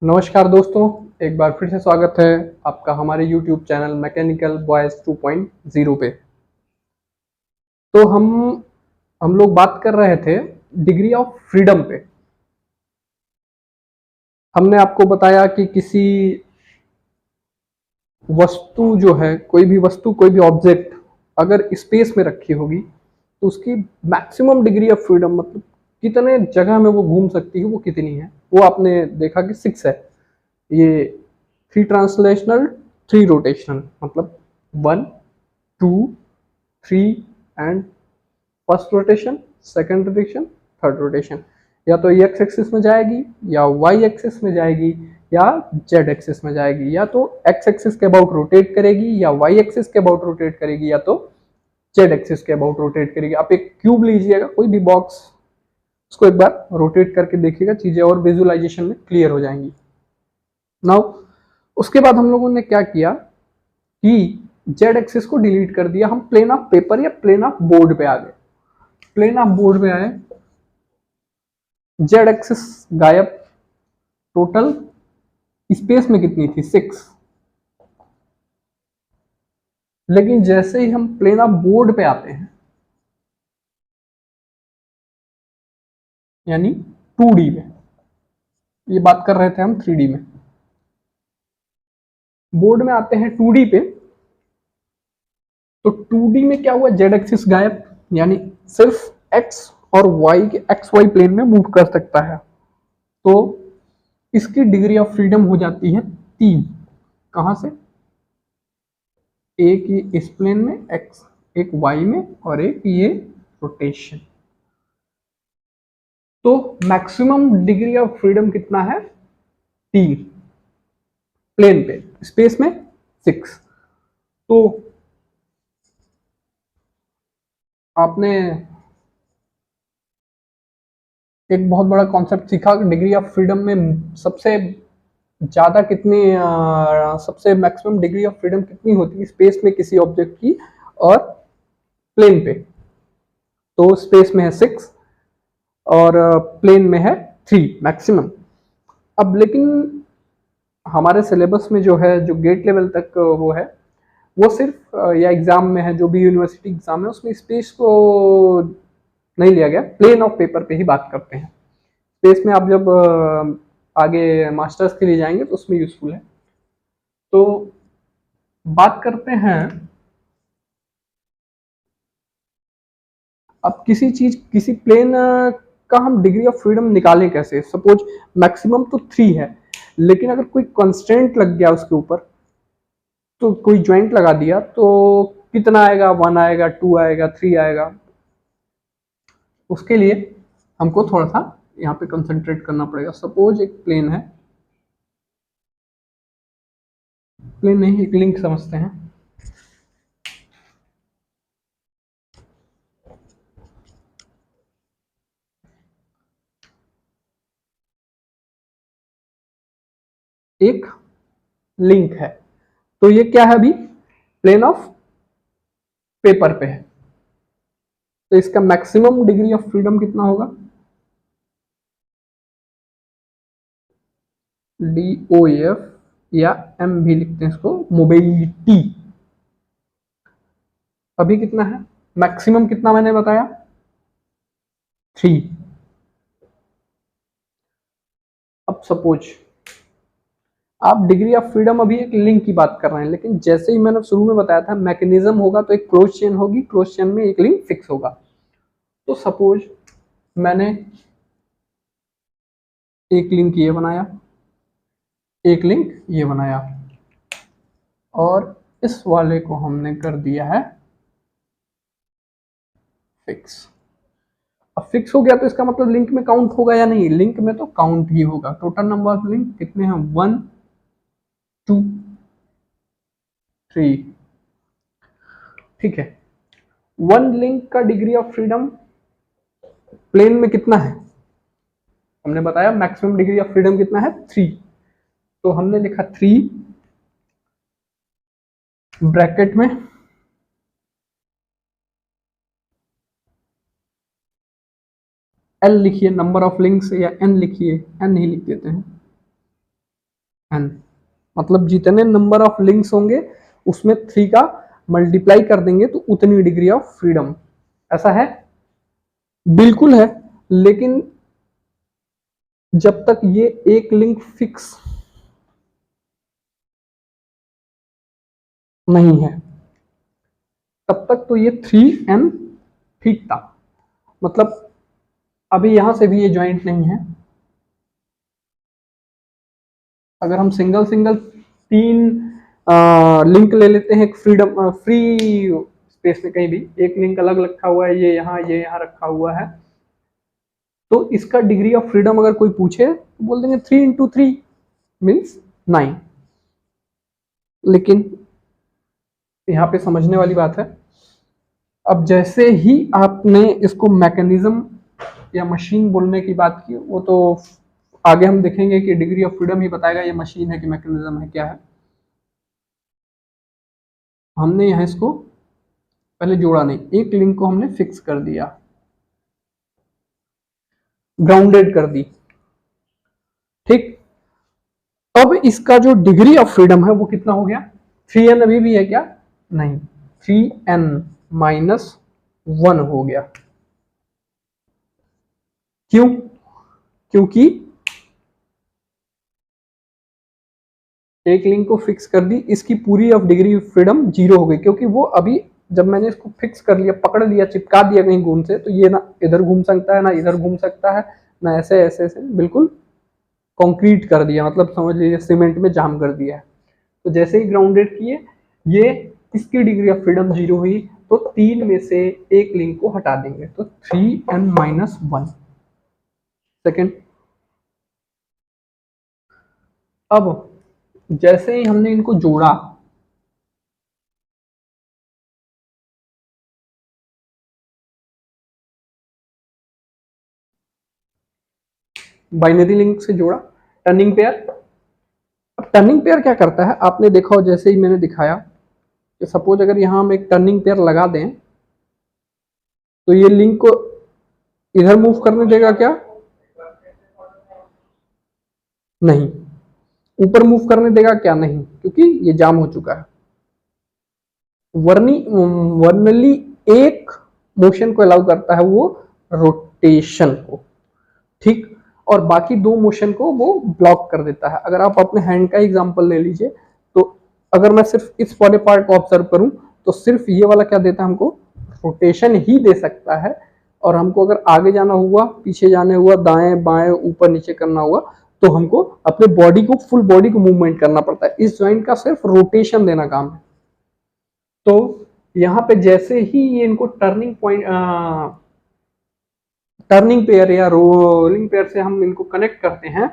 नमस्कार दोस्तों, एक बार फिर से स्वागत है आपका हमारे YouTube चैनल मैकेनिकल बॉयज 2.0 पे। तो हम लोग बात कर रहे थे डिग्री ऑफ फ्रीडम पे। हमने आपको बताया कि किसी वस्तु जो है, कोई भी वस्तु, कोई भी ऑब्जेक्ट अगर स्पेस में रखी होगी तो उसकी मैक्सिमम डिग्री ऑफ फ्रीडम मतलब कितने जगह में वो घूम सकती है वो कितनी है, वो आपने देखा कि 6 है। ये 3 ट्रांसलेशनल, 3 रोटेशनल, मतलब 1, 2, 3 and first rotation, second rotation, third rotation. या तो एक्स एक्सिस में जाएगी, या वाई एक्सिस में जाएगी, या जेड एक्सिस में जाएगी। या तो एक्स एक्सिस के अबाउट रोटेट करेगी, या वाई एक्सिस के अबाउट रोटेट करेगी, या तो जेड एक्सिस के अबाउट रोटेट करेगी। आप एक क्यूब लीजिएगा, कोई भी बॉक्स, उसको एक बार रोटेट करके देखिएगा, चीजें और विजुअलाइजेशन में क्लियर हो जाएंगी। नाउ उसके बाद हम लोगों ने क्या किया कि जेड एक्सिस को डिलीट कर दिया, हम प्लेन ऑफ पेपर या प्लेन ऑफ बोर्ड पे आ गए। प्लेन ऑफ बोर्ड पे आए, जेड एक्सिस गायब, टोटल स्पेस में कितनी थी 6। लेकिन जैसे ही हम प्लेन ऑफ बोर्ड पे आते हैं, यानी 2D में, ये बात कर रहे थे हम 3D में, बोर्ड में आते हैं 2D पे, तो 2D में क्या हुआ, जेड एक्सिस गायब, यानी सिर्फ एक्स और वाई के एक्स वाई प्लेन में मूव कर सकता है। तो इसकी डिग्री ऑफ फ्रीडम हो जाती है 3। कहां से? एक ये इस प्लेन में एक्स, एक वाई में, और एक ये रोटेशन। तो मैक्सिमम डिग्री ऑफ फ्रीडम कितना है? 3 प्लेन पे, स्पेस में 6। तो आपने एक बहुत बड़ा कॉन्सेप्ट सीखा कि डिग्री ऑफ फ्रीडम में सबसे ज्यादा कितनी सबसे मैक्सिमम डिग्री ऑफ फ्रीडम कितनी होती है स्पेस में किसी ऑब्जेक्ट की, और प्लेन पे। तो स्पेस में है 6 और प्लेन में है 3 मैक्सिमम। अब लेकिन हमारे सिलेबस में जो है, जो गेट लेवल तक वो है, वो सिर्फ या एग्जाम में है, जो भी यूनिवर्सिटी एग्जाम है उसमें स्पेस को नहीं लिया गया, प्लेन ऑफ पेपर पे ही बात करते हैं। स्पेस में आप जब आगे मास्टर्स के लिए जाएंगे तो उसमें यूजफुल है। तो बात करते हैं अब किसी चीज, किसी प्लेन का हम डिग्री ऑफ फ्रीडम निकालें कैसे। सपोज मैक्सिमम तो 3 है, लेकिन अगर कोई कंस्ट्रेंट लग गया उसके ऊपर, तो कोई ज्वाइंट लगा दिया, तो कितना आएगा? 1 आएगा, 2 आएगा, 3 आएगा। उसके लिए हमको थोड़ा सा यहाँ पे कंसंट्रेट करना पड़ेगा। सपोज एक प्लेन है, प्लेन नहीं, एक लिंक समझते हैं। एक लिंक है, तो ये क्या है? अभी प्लेन ऑफ पेपर पे है, तो इसका मैक्सिमम डिग्री ऑफ फ्रीडम कितना होगा? DOF, या M भी लिखते हैं इसको, मोबिलिटी। अभी कितना है? मैक्सिमम कितना मैंने बताया? 3। अब सपोज आप डिग्री ऑफ फ्रीडम, अभी एक लिंक की बात कर रहे हैं, लेकिन जैसे ही मैंने शुरू में बताया था मैकेनिज्म होगा, तो एक क्लोज चेन होगी, क्लोज चेन में एक लिंक फिक्स होगा। तो सपोज मैंने एक लिंक ये बनाया, एक लिंक ये बनाया, और इस वाले को हमने कर दिया है फिक्स। अब फिक्स हो गया तो इसका मतलब लिंक में काउंट होगा या नहीं? लिंक में तो काउंट ही होगा। टोटल नंबर ऑफ लिंक कितने हैं? 1, 2, 3। ठीक है, 1 लिंक का डिग्री ऑफ फ्रीडम प्लेन में कितना है? हमने बताया मैक्सिमम डिग्री ऑफ फ्रीडम कितना है? 3। तो हमने लिखा 3 ब्रैकेट में L लिखिए, नंबर ऑफ लिंक्स, या N लिखिए, N ही लिख देते हैं। n, मतलब जितने नंबर ऑफ लिंक्स होंगे उसमें 3 का मल्टीप्लाई कर देंगे तो उतनी डिग्री ऑफ फ्रीडम। ऐसा है? बिल्कुल है। लेकिन जब तक ये एक लिंक फिक्स नहीं है तब तक तो ये 3n ठीक था। मतलब अभी यहां से भी ये ज्वाइंट नहीं है। अगर हम सिंगल सिंगल 3 लिंक ले लेते हैं एक फ्रीडम फ्री स्पेस में, कहीं भी एक लिंक अलग रखा हुआ है, ये यहाँ रखा हुआ है, तो इसका डिग्री ऑफ फ्रीडम अगर कोई पूछे तो बोल देंगे 3 इंटू 3 मीन्स 9। लेकिन यहाँ पे समझने वाली बात है, अब जैसे ही आपने इसको मैकेनिज्म या मशीन बोलने की बात की, वो तो आगे हम देखेंगे कि डिग्री ऑफ फ्रीडम ही बताएगा ये मशीन है कि मैकेनिज्म है, क्या है। हमने यहाँ इसको पहले जोड़ा नहीं, एक लिंक को हमने फिक्स कर दिया, ग्राउंडेड कर दी, ठीक। अब इसका जो डिग्री ऑफ फ्रीडम है वो कितना हो गया? 3n अभी भी है क्या? नहीं, 3n माइनस 1 हो गया। क्यों? क्योंकि एक लिंक को फिक्स कर दी, इसकी पूरी ऑफ डिग्री फ्रीडम 0 हो गई, क्योंकि वो अभी जब मैंने इसको फिक्स कर लिया, पकड़ लिया, चिपका दिया कहीं घूम से, तो ये ना इधर घूम सकता है ना इधर घूम सकता है, ना ऐसे ऐसे ऐसे, बिल्कुल कंक्रीट कर दिया, मतलब समझ लीजिए सीमेंट में जाम कर दिया है। तो जैसे ही ग्राउंडेड किए, ये इसकी डिग्री ऑफ फ्रीडम 0 हुई, तो 3 में से एक लिंक को हटा देंगे, तो 3n माइनस 1 सेकेंड। अब जैसे ही हमने इनको जोड़ा, बाइनरी लिंक से जोड़ा, टर्निंग पेयर। अब टर्निंग पेयर क्या करता है, आपने देखा हो, जैसे ही मैंने दिखाया कि सपोज अगर यहां हम एक टर्निंग पेयर लगा दें, तो ये लिंक को इधर मूव करने देगा क्या? नहीं। ऊपर मूव करने देगा क्या? नहीं, क्योंकि ये जाम हो चुका है। वर्नली एक मोशन को अलाउ करता है, वो रोटेशन को, ठीक, और बाकी 2 मोशन को वो ब्लॉक कर देता है। अगर आप अपने हैंड का एग्जांपल ले लीजिए, तो अगर मैं सिर्फ इस वाले पार्ट को ऑब्जर्व करूं, तो सिर्फ ये वाला क्या देता है हमको? रोटेशन ही दे सकता है। और हमको अगर आगे जाना हुआ, पीछे जाने हुआ, दाएं बाएं ऊपर नीचे करना हुआ, तो हमको अपने बॉडी को, फुल बॉडी को मूवमेंट करना पड़ता है। इस जॉइंट का सिर्फ रोटेशन देना काम है। तो यहाँ पे जैसे ही ये इनको टर्निंग पेयर या रोलिंग पेयर से हम इनको कनेक्ट करते हैं,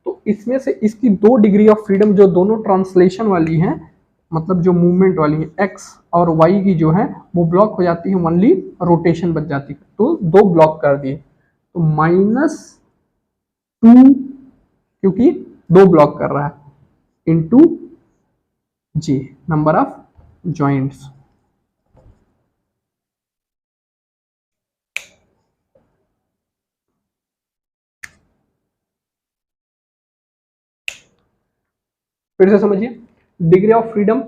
तो इसमें से इसकी 2 डिग्री ऑफ फ्रीडम जो दोनों ट्रांसलेशन वाली हैं, मतलब जो मूवमेंट वाली है, एक्स और वाई की जो है वो ब्लॉक हो जाती है, ओनली रोटेशन बच जाती है। तो 2 ब्लॉक कर दिए, तो -2, क्योंकि 2 ब्लॉक कर रहा है, into G number of joints. फिर से समझिए, डिग्री ऑफ फ्रीडम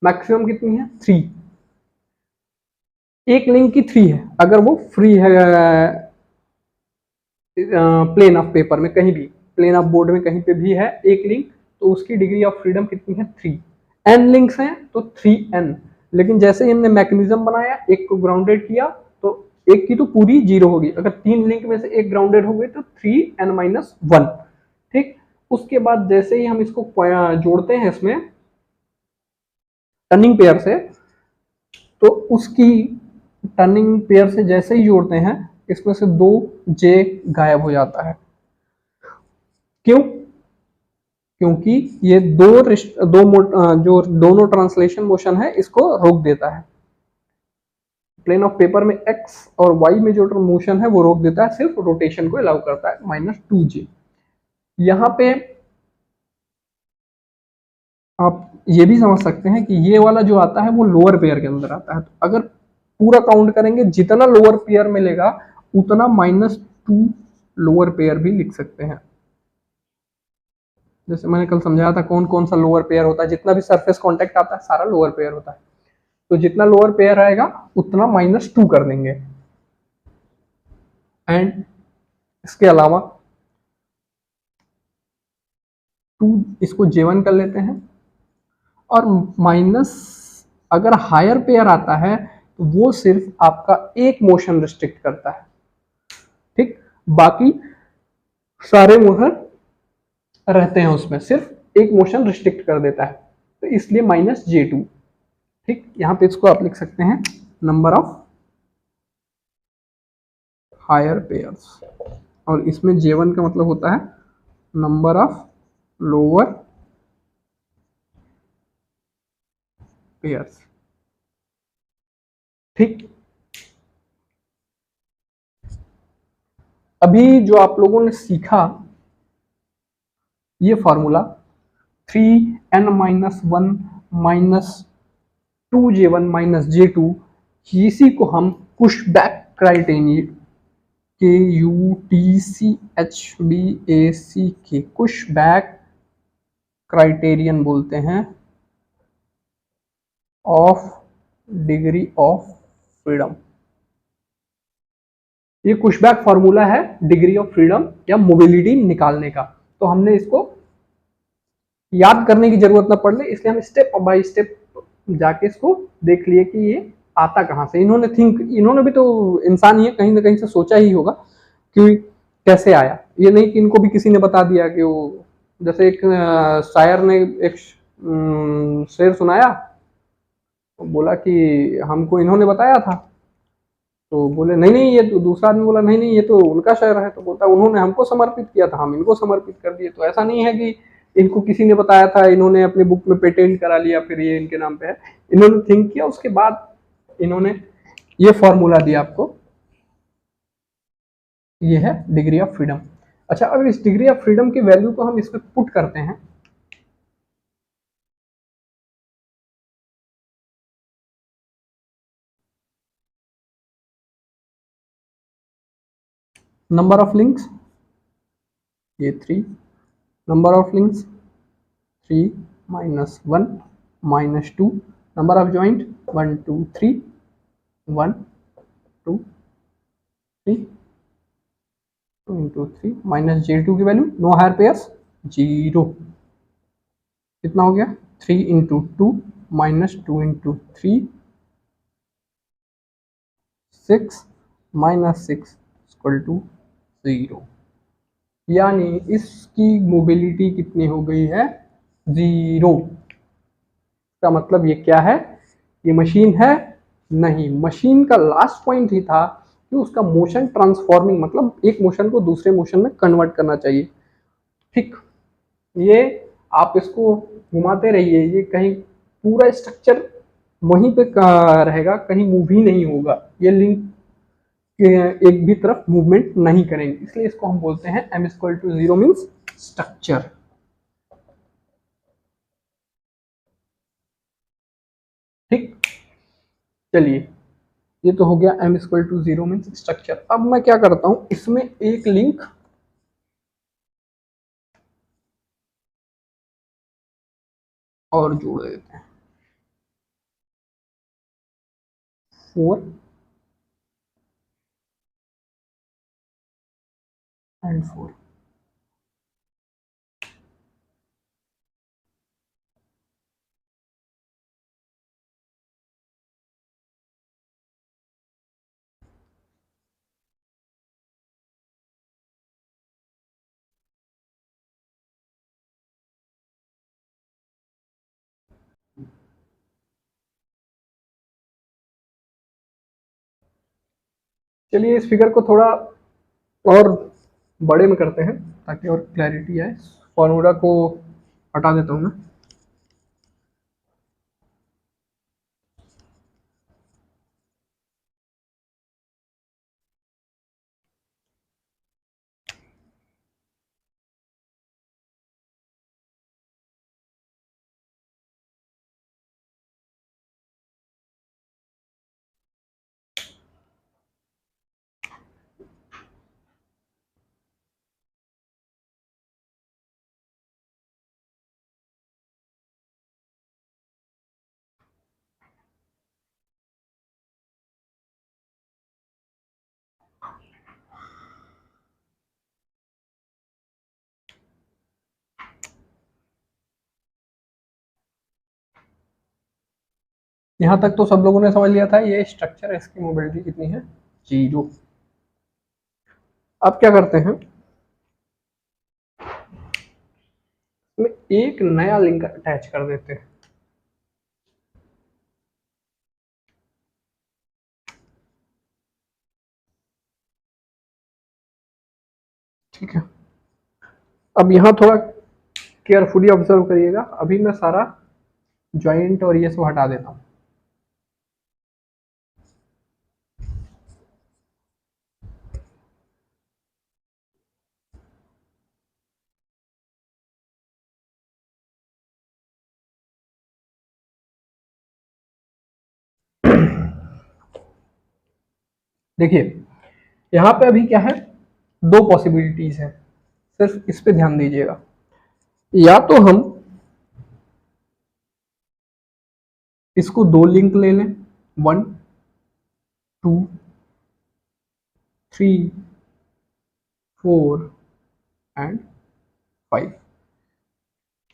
मैक्सिमम कितनी है? 3। एक लिंक की 3 है, अगर वो फ्री है प्लेन ऑफ पेपर में, कहीं भी प्लेन ऑफ बोर्ड में कहीं पे भी है एक लिंक, तो उसकी डिग्री ऑफ फ्रीडम कितनी है? 3। n लिंक्स हैं तो 3n। लेकिन जैसे ही हमने मैकेनिज्म बनाया, एक को ग्राउंडेड किया, तो एक की तो पूरी 0 होगी। अगर 3 लिंक में से एक ग्राउंडेड हो गई तो 3n माइनस 1, ठीक। उसके बाद जैसे ही हम इसको जोड़ते हैं इसमें टर्निंग पेयर से, तो उसकी टर्निंग पेयर से जैसे ही जोड़ते हैं, इसमें से 2 j गायब हो जाता है। क्यों? क्योंकि ये जो दोनों ट्रांसलेशन मोशन है, इसको रोक देता है। प्लेन ऑफ पेपर में x और y में जो मोशन है वो रोक देता है, सिर्फ रोटेशन को अलाउ करता है, -2j। यहाँ पे आप ये भी समझ सकते हैं कि ये वाला जो आता है वो लोअर पेयर के अंदर आता है। तो अगर पूरा काउंट करेंगे, जितना लोअर पेयर मिलेगा उतना -2 लोअर पेयर भी लिख सकते हैं। जैसे मैंने कल समझाया था कौन कौन सा लोअर पेयर होता है, जितना भी सरफेस कांटेक्ट आता है सारा लोअर पेयर होता है। तो जितना लोअर पेयर आएगा उतना -2 कर देंगे। एंड इसके अलावा 2 इसको J1 कर लेते हैं। और माइनस अगर हायर पेयर आता है तो वो सिर्फ आपका एक मोशन रिस्ट्रिक्ट करता है, ठीक। बाकी सारे मोशन रहते हैं उसमें, सिर्फ एक मोशन रिस्ट्रिक्ट कर देता है, तो इसलिए -J2, ठीक। यहाँ पे इसको आप लिख सकते हैं नंबर ऑफ हायर पेयर्स, और इसमें J1 का मतलब होता है नंबर ऑफ लोअर पेयर्स, ठीक। अभी जो आप लोगों ने सीखा ये फॉर्मूला 3n-1 -2J1 -J2, इसी को हम पुशबैक क्राइटेरियन, KUTCHBAC के पुशबैक क्राइटेरियन बोलते हैं ऑफ डिग्री ऑफ फ्रीडम। ये पुशबैक फॉर्मूला है डिग्री ऑफ फ्रीडम या मोबिलिटी निकालने का। तो हमने इसको याद करने की जरूरत ना पड़ ले, इसलिए हम स्टेप बाय स्टेप जाके इसको देख लिए कि ये आता कहाँ से। इन्होंने भी तो इंसान ही है, कहीं ना कहीं से सोचा ही होगा कि कैसे आया। ये नहीं कि इनको भी किसी ने बता दिया कि वो, जैसे एक शायर ने एक शेर सुनाया, बोला कि हमको इन्होंने बताया था, तो बोले नहीं नहीं, ये तो दूसरा आदमी बोला नहीं नहीं ये तो उनका शायर है, तो बोलता उन्होंने हमको समर्पित किया था, हम इनको समर्पित कर दिए। तो ऐसा नहीं है कि इनको किसी ने बताया था, इन्होंने अपने बुक में पेटेंट करा लिया फिर ये इनके नाम पे है। इन्होंने थिंक किया, उसके बाद इन्होंने ये फॉर्मूला दिया आपको, ये है डिग्री ऑफ फ्रीडम। अच्छा, अब इस डिग्री ऑफ फ्रीडम की वैल्यू को हम इसमें पुट करते हैं, नंबर ऑफ लिंक्स ये 3, number of links 3 -1 -2, number of joint 1 2 3 1 2 3 2 into 3 -J2 की वैल्यू नो हायर पेयर्स 0, कितना हो गया 3 इंटू 2 -2 इंटू 3 6 -6 इक्वल टू 0। यानी इसकी मोबिलिटी कितनी हो गई है 0। का मतलब ये क्या है, ये मशीन है नहीं, मशीन का लास्ट पॉइंट ही था कि उसका मोशन ट्रांसफॉर्मिंग, मतलब एक मोशन को दूसरे मोशन में कन्वर्ट करना चाहिए, ठीक। ये आप इसको घुमाते रहिए, ये कहीं पूरा स्ट्रक्चर वहीं पे रहेगा, कहीं मूव ही नहीं होगा, ये लिंक एक भी तरफ मूवमेंट नहीं करेंगे, इसलिए इसको हम बोलते हैं m=0 मीन्स स्ट्रक्चर, ठीक। चलिए, ये तो हो गया m=0 मीन्स स्ट्रक्चर। अब मैं क्या करता हूं, इसमें एक लिंक और जोड़ देते हैं, 4 एंड 4। चलिए इस फिगर को थोड़ा और बड़े में करते हैं ताकि और क्लैरिटी आए। फॉर्मूला को हटा देता हूं मैं। यहां तक तो सब लोगों ने समझ लिया था, ये स्ट्रक्चर है, इसकी मोबिलिटी कितनी है, 0। अब क्या करते हैं, इसमें एक नया लिंक अटैच कर देते हैं। ठीक है, अब यहाँ थोड़ा केयरफुली ऑब्जर्व करिएगा। अभी मैं सारा ज्वाइंट और ये सब हटा देता हूँ। देखिए यहाँ पे अभी क्या है, दो पॉसिबिलिटीज है, सिर्फ इस पे ध्यान दीजिएगा। या तो हम इसको दो लिंक ले लें, 1 2 3 4 एंड 5।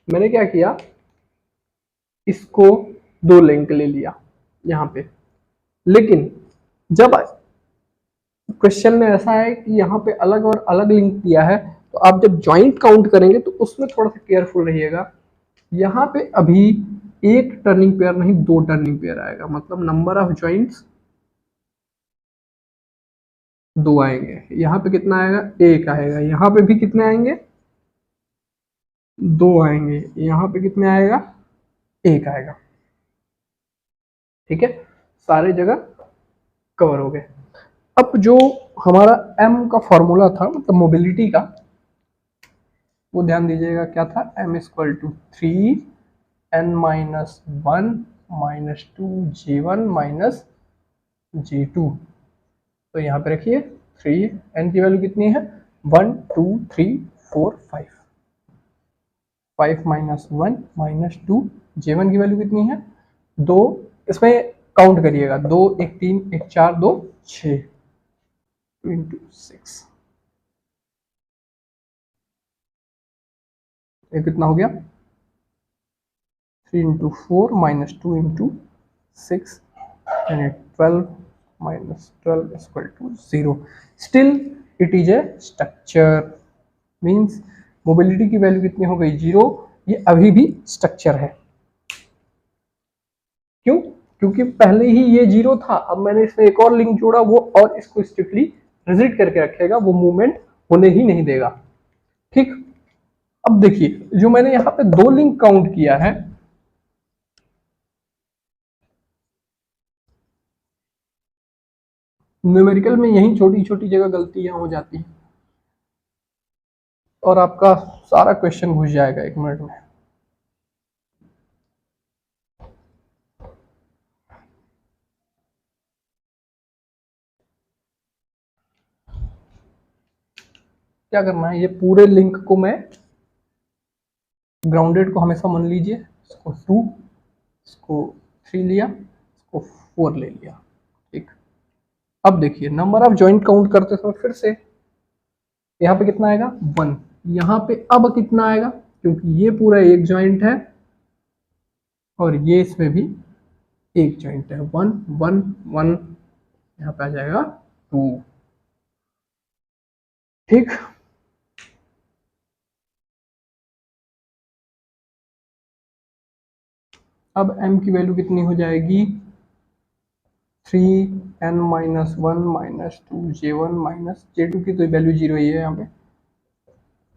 मैंने क्या किया, इसको दो लिंक ले लिया यहाँ पे, लेकिन जब क्वेश्चन में ऐसा है कि यहाँ पे अलग और अलग लिंक दिया है, तो आप जब ज्वाइंट काउंट करेंगे तो उसमें थोड़ा सा केयरफुल रहिएगा। यहाँ पे अभी एक टर्निंग पेयर नहीं, दो टर्निंग पेयर आएगा, मतलब नंबर ऑफ ज्वाइंट्स दो आएंगे। यहाँ पे कितना आएगा, एक आएगा। यहाँ पे भी कितने आएंगे, दो आएंगे। यहाँ पे कितने आएगा, एक आएगा। ठीक है, सारे जगह कवर हो गए। अब जो हमारा एम का फॉर्मूला था, मतलब मोबिलिटी का, वो ध्यान दीजिएगा क्या था, M equal to 3n-1 -2 J1 -J2। तो यहाँ पे रखिए 3n की वैल्यू कितनी है, 1 2 3 4 5। 5 -1 -2 J1 की वैल्यू कितनी है, 2। इसमें काउंट करिएगा, 2 1 3 1 4 2 6 इंटू 6, ये कितना हो गया, 3 इंटू 4 -2 इंटू 6 यानी 12 -12 equal to 0। Still it is a structure, means mobility की वैल्यू कितनी हो गई, 0। ये अभी भी स्ट्रक्चर है। क्यों, क्योंकि पहले ही ये 0 था, अब मैंने इसमें एक और लिंक जोड़ा, वो और इसको स्ट्रिक्टली रिजिट करके रखेगा, वो मूवमेंट होने ही नहीं देगा। ठीक, अब देखिए जो मैंने यहाँ पे दो लिंक काउंट किया है, न्यूमेरिकल में यही छोटी छोटी जगह गलतियां हो जाती हैं और आपका सारा क्वेश्चन घुस जाएगा 1 मिनट में। क्या करना है, ये पूरे लिंक को मैं ग्राउंडेड को हमेशा मान लीजिए, इसको 2, इसको 3 लिया, इसको 4 ले लिया। ठीक, अब देखिए नंबर ऑफ जॉइंट काउंट करते समय फिर से यहाँ पे कितना आएगा, 1। यहाँ पे अब कितना आएगा, क्योंकि ये पूरा एक जॉइंट है और ये इसमें भी एक जॉइंट है, 1 1 1, यहाँ पे आ जाएगा 2। ठीक, अब m की वैल्यू कितनी हो जाएगी, 3n-1 -2 J1 की तो वैल्यू 0 ही है यहाँ पे।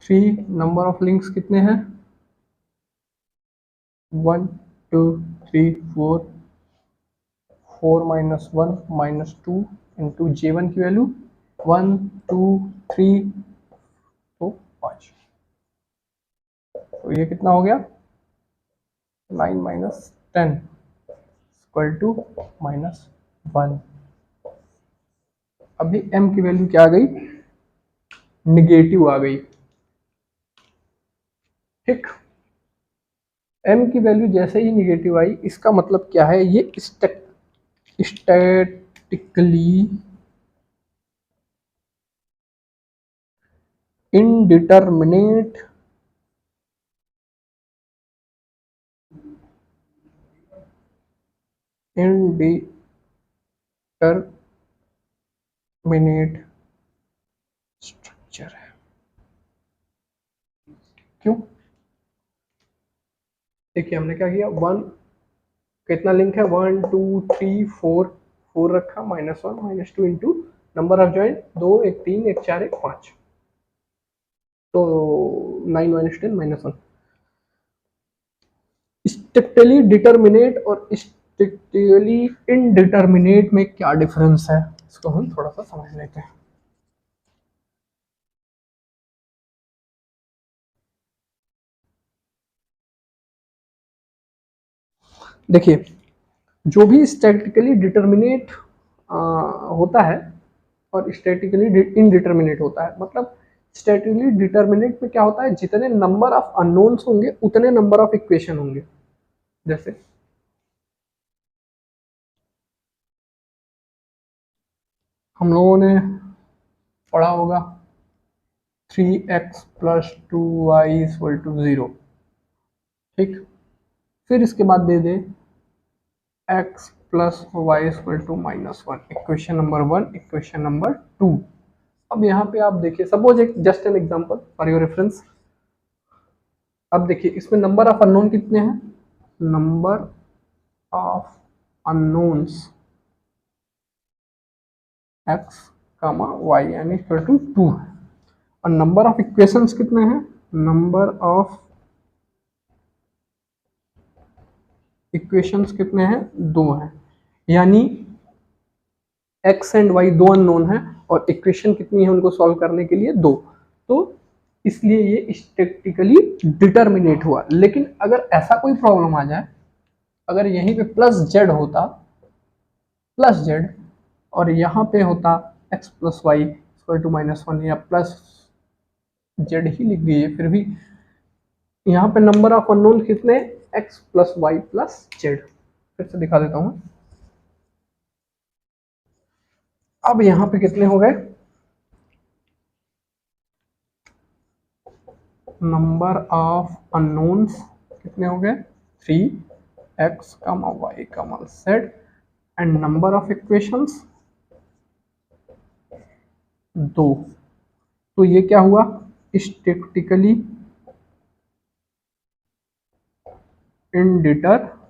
3 नंबर ऑफ लिंक्स कितने हैं, 1 2 3 4, 4 -1 -2 इंटू J1 की वैल्यू 1 2 3 तो 5। तो ये कितना हो गया, 9 -10 इक्वल टू -1। अभी m की वैल्यू क्या आ गई, निगेटिव आ गई। ठीक, m की वैल्यू जैसे ही निगेटिव आई, इसका मतलब क्या है, ये स्टैटिकली इनडिटरमिनेट इनडिटरमिनेट स्ट्रक्चर है। क्यों? देखिए हमने क्या किया, वन कितना लिंक है, 1 2 3 4, 4 रखा, -1 -2 इंटू नंबर ऑफ जॉइंट 2 1 3 1 4 1 5, तो 9 -10 -1। स्ट्रिक्टली डिटर्मिनेट और स्ट्रिक्टली इनडिटर्मिनेट में क्या डिफरेंस है, इसको हम थोड़ा सा समझ लेते हैं। देखिए जो भी स्टैटिकली डिटर्मिनेट होता है और स्टैटिकली इनडिटर्मिनेट होता है, मतलब स्टैटिकली डिटर्मिनेट में क्या होता है, जितने नंबर ऑफ अननोन्स होंगे उतने नंबर ऑफ इक्वेशन होंगे। जैसे हम लोगों ने पढ़ा होगा 3x + 2y = 0, ठीक। फिर इसके बाद दे दे x + y = -1, equation number 1, equation number 2। अब यहाँ पे आप देखिए, सपोज एक just an example for your reference. अब देखिए इसमें नंबर ऑफ अननोन कितने हैं, number of unknowns x, y यानी = 2 है, और नंबर ऑफ इक्वेशंस कितने हैं, नंबर ऑफ इक्वेशंस कितने हैं, 2 हैं, यानी x एंड y दो अननोन है और इक्वेशन कितनी है उनको सॉल्व करने के लिए, 2। तो इसलिए ये स्टैटिकली डिटर्मिनेट हुआ। लेकिन अगर ऐसा कोई प्रॉब्लम आ जाए, अगर यहीं पे +z होता, +z, और यहाँ पे होता x + y = -1 या +z ही लिख दीजिए, फिर भी यहाँ पे नंबर ऑफ अननोन कितने, x + y + z। फिर से दिखा देता हूँ। अब यहाँ पे कितने हो गए, नंबर ऑफ अननोन्स कितने हो गए, 3x, y, z, and number of equations 2। तो ये क्या हुआ, स्टैटिकली इनडिटरमिनेट।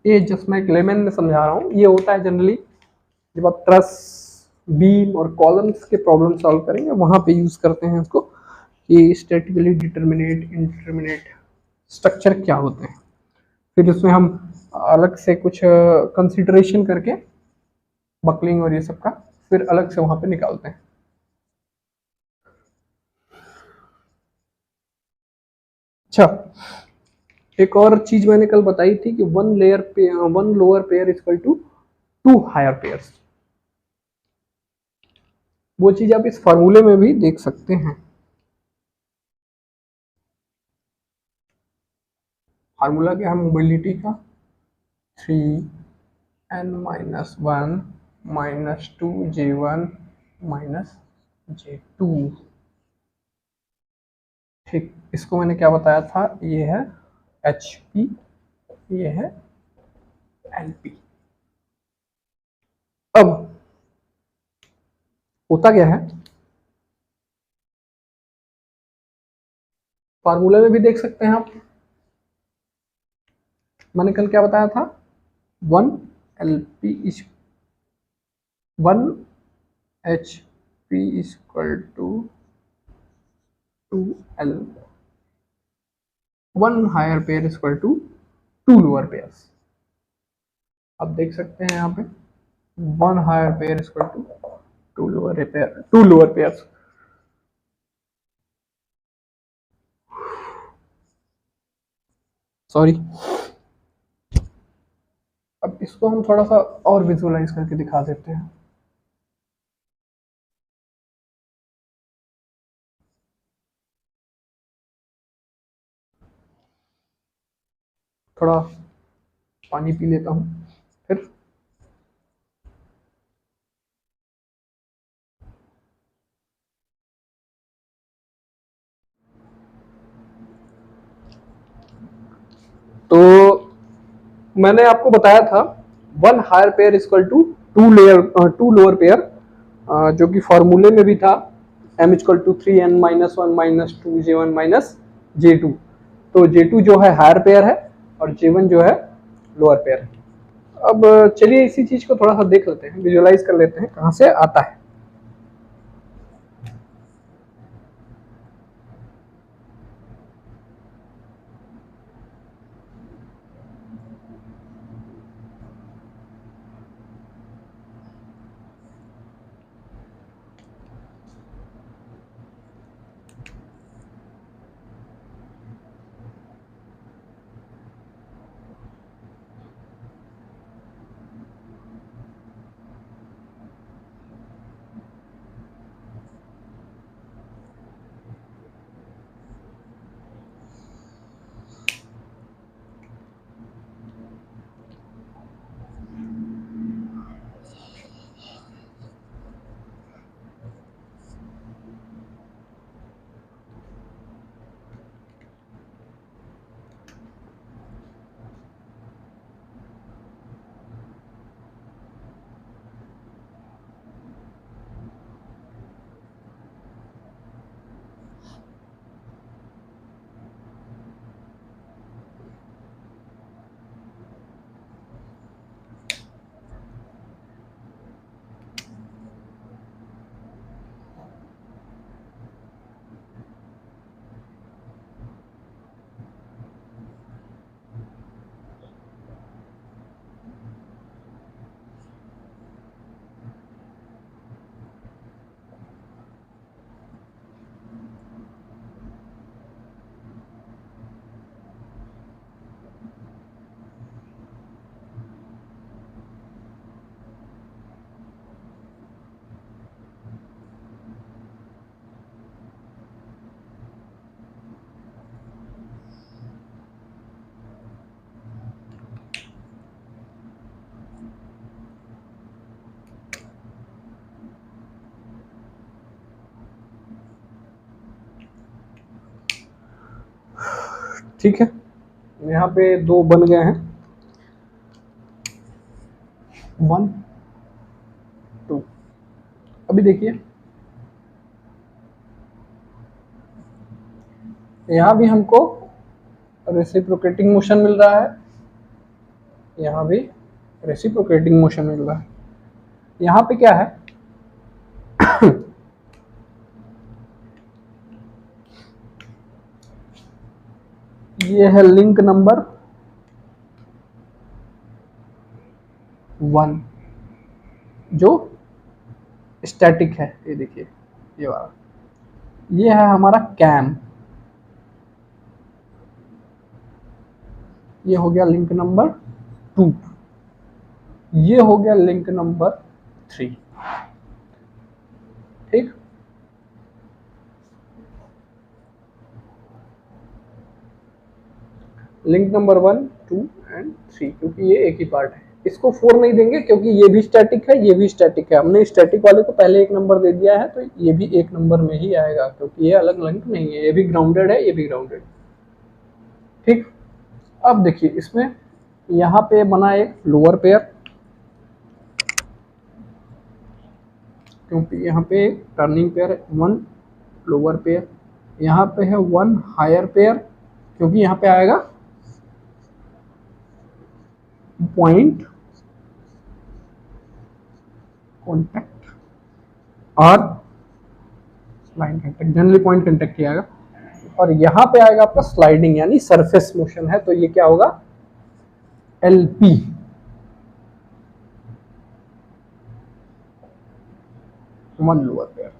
ये जस्ट मैं एक लेमन में समझा रहा हूँ, ये होता है जनरली जब आप ट्रस, बीम और कॉलम्स के प्रॉब्लम सॉल्व करेंगे, वहां पे यूज करते हैं इसको, कि स्टैटिकली डिटर्मिनेट इंडिटरमिनेट स्ट्रक्चर क्या होते हैं। फिर उसमें हम अलग से कुछ कंसिडरेशन करके बकलिंग और ये सब का फिर अलग से वहां पे निकालते हैं। अच्छा, एक और चीज मैंने कल बताई थी कि one lower pair equal to 2 higher pairs. वो चीज आप इस फॉर्मूले में भी देख सकते हैं। फार्मूला क्या है मोबिलिटी का, 3n-1 -2j1 -j2। ठीक, इसको मैंने क्या बताया था, ये है HP, ये है LP। अब होता क्या है, फार्मूला में भी देख सकते हैं आप, मैंने कल क्या बताया था, 1 LP 1 HP = 2L, 1 higher pair = 2 lower pairs. अब देख सकते हैं यहाँ पे 1 higher pair = 2 lower pairs. Sorry. अब इसको हम थोड़ा सा और विजुअलाइज करके दिखा देते हैं। थोड़ा पानी पी लेता हूँ फिर। तो मैंने आपको बताया था one higher pair equal to two lower pair, जो कि फॉर्मूले में भी था m इक्वल टू 3n-1-2j1 तो J2 जो है हायर पेयर है और J1 जो है लोअर पेयर है। अब चलिए इसी चीज को थोड़ा सा देख लेते हैं, विजुअलाइज कर लेते हैं कहां से आता है। ठीक है, यहाँ पे दो बन गए हैं, 1 2। अभी देखिए यहाँ भी हमको रेसिप्रोकेटिंग मोशन मिल रहा है, यहाँ भी रेसिप्रोकेटिंग मोशन मिल रहा है। यहाँ पे क्या है ये है लिंक नंबर 1 जो स्टैटिक है। ये देखिए ये वाला, ये है हमारा कैम, ये हो गया लिंक नंबर 2, ये हो गया लिंक नंबर 3। ठीक, लिंक नंबर 1 2 एंड 3, क्योंकि ये एक ही पार्ट है। इसको 4 नहीं देंगे क्योंकि ये भी स्टैटिक है, ये भी स्टैटिक है। हमने स्टैटिक वाले को पहले 1 नंबर दे दिया है, तो ये भी 1 नंबर में ही आएगा क्योंकि ये अलग लिंक नहीं है, ये भी ग्राउंडेड है, ये भी ग्राउंडेड। ठीक, अब देखिए इसमें यहाँ पे बना एक लोअर पेयर, क्योंकि यहाँ पे एक टर्निंग पेयर है, 1 लोअर पेयर। यहाँ पे है 1 हायर पेयर, क्योंकि यहाँ पे आएगा पॉइंट कॉन्टैक्ट और line contact, generally point contact ही आएगा। और यहाँ पे आएगा आपका स्लाइडिंग यानी सरफेस मोशन है, तो ये क्या होगा LP। वन लोअर पेयर,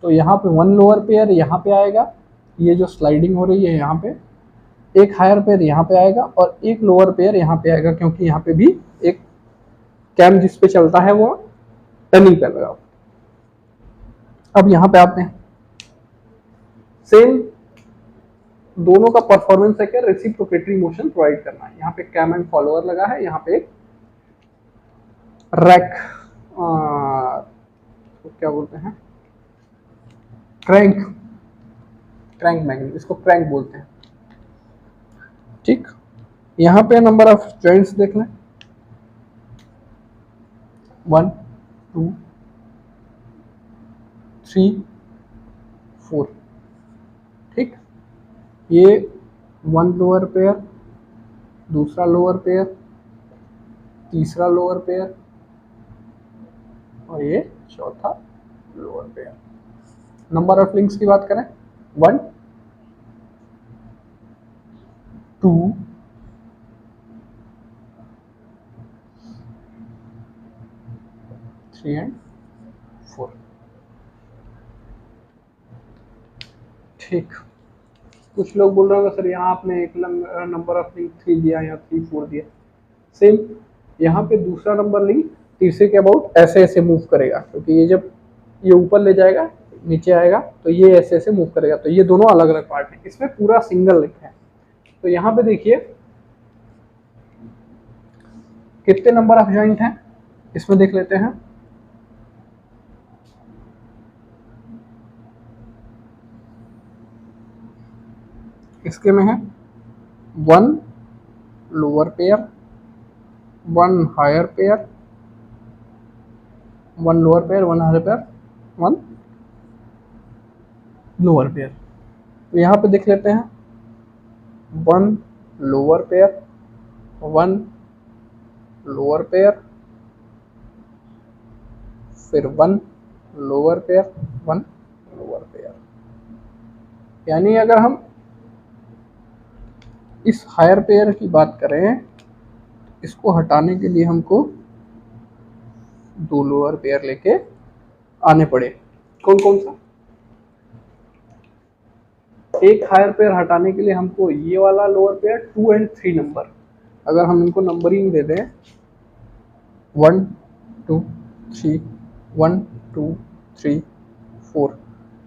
तो यहाँ पे 1 लोअर पेयर यहाँ पे आएगा, ये जो स्लाइडिंग हो रही है यहाँ पे, एक हायर पेयर यहाँ पे आएगा और एक लोअर पेयर यहाँ पे आएगा, क्योंकि यहाँ पे भी एक कैम जिस पे चलता है वो टर्निंग कर रहा। अब यहाँ पे आते हैं, सेम दोनों का परफॉर्मेंस है क्या, रेसिप्रोकेटरी मोशन प्रोवाइड करना है। यहाँ पे कैम एंड फॉलोअर लगा है, यहाँ पे एक रैक क्या बोलते हैं, क्रैंक मैग्नेट, इसको क्रैंक बोलते हैं। ठीक, यहाँ पे नंबर ऑफ जॉइंट्स देख लें, 1 2 3 4। ठीक, ये 1 लोअर पेयर, दूसरा लोअर पेयर, तीसरा लोअर पेयर और ये चौथा lower pair. Number of links की बात करें, 1 2 3 एंड 4। ठीक, कुछ लोग बोल रहे होंगे सर यहाँ आपने एक नंबर ऑफ लिंक 3 दिया या 3 4 दिया। सेम यहाँ पे दूसरा नंबर लिंक तीसरे के अबाउट ऐसे ऐसे मूव करेगा, क्योंकि ये जब ये ऊपर ले जाएगा नीचे आएगा तो ये ऐसे ऐसे मूव करेगा, तो ये दोनों अलग अलग पार्ट है, इसमें पूरा सिंगल लिंक है। तो यहाँ पे देखिए कितने नंबर ऑफ जॉइंट हैं, इसमें देख लेते हैं। इसके में है 1 lower pair, 1 higher pair, 1 lower pair, 1 higher pair, 1 lower pair. तो यहाँ पे देख लेते हैं 1 लोअर पेयर, 1 लोअर पेयर, फिर 1 लोअर पेयर, 1 लोअर पेयर। यानी अगर हम इस हायर पेयर की बात करें, इसको हटाने के लिए हमको 2 लोअर पेयर लेके आने पड़े। कौन कौन सा? एक हायर पेयर हटाने के लिए हमको ये वाला लोअर पेयर 2 एंड 3 नंबर, अगर हम इनको नंबरिंग दे दें 1 2 3 1 2 3 4,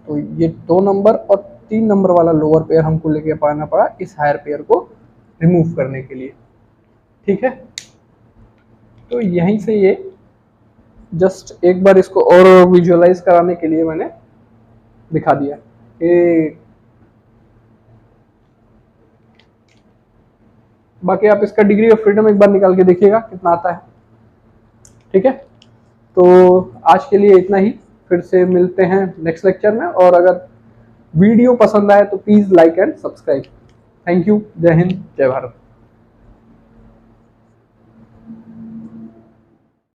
तो ये 2 नंबर और 3 नंबर वाला लोअर पेयर हमको लेके पाना पड़ा इस हायर पेयर को रिमूव करने के लिए। ठीक है, तो यहीं से ये जस्ट एक बार इसको और विजुअलाइज कराने के लिए मैंने दिखा दिया कि बाकी आप इसका डिग्री ऑफ फ्रीडम एक बार निकाल के देखिएगा कितना आता है। ठीक है, तो आज के लिए इतना ही, फिर से मिलते हैं नेक्स्ट लेक्चर में, और अगर वीडियो पसंद आए तो please like and subscribe. Thank you, जय हिंद, जय भारत।